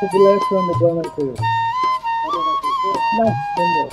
Populares from the government school. No, no.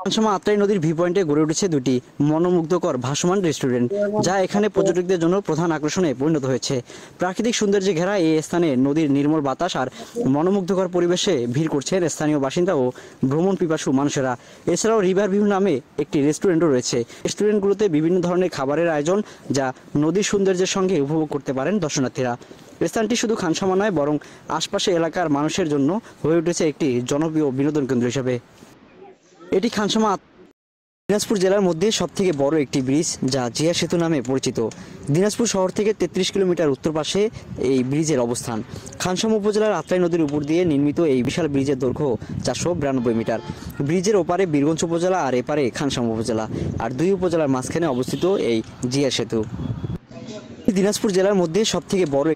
Khansama Atrai নদীর V পয়েন্টে গড়ে উঠেছে দুটি মনোমুগ্ধকর ভাসমান রেস্টুরেন্ট, যা এখানে পর্যটকদের জন্য প্রধান আকর্ষণে পরিণত হয়েছে। প্রাকৃতিক সৌন্দর্যে ঘেরা এই স্থানে নদীর নির্মল বাতাস আর মনোমুগ্ধকর পরিবেশে ভিড় করছেন স্থানীয় বাসিন্দা ও ভ্রমণ পিপাসু মানুষেরা। এছাড়াও রিভার ভিউ নামে একটি রেস্টুরেন্টও রয়েছে। রেস্টুরেন্টগুলোতে বিভিন্ন ধরনের খাবারের আয়োজন, যা নদীর সৌন্দর্যের সঙ্গে উপভোগ করতে পারেন দর্শনার্থীরা। স্থানটি শুধু খানসামা নয়, বরং আশপাশে এলাকার মানুষের জন্য হয়ে উঠেছে একটি জনপ্রিয় বিনোদন কেন্দ্র হিসেবে। এটি খানসামা দিনাজপুর জেলার মধ্যে সবথেকে বড় একটি ব্রিজ, যা জিয়া সেতু নামে পরিচিত। দিনাজপুর শহর থেকে 33 কিলোমিটার উত্তর পাশে এই ব্রিজের অবস্থান। খানসামা উপজেলার আত্রাই নদীর উপর দিয়ে নির্মিত এই বিশাল ব্রিজের দৈর্ঘ্য 492 মিটার। ব্রিজের ওপারে বীরগঞ্জ উপজেলা আর এপারে খানসামা উপজেলা, আর দুই উপজেলার মাঝখানে অবস্থিত এই জিয়া সেতু। দিনাজপুর জেলার মধ্যে সবথেকে বড়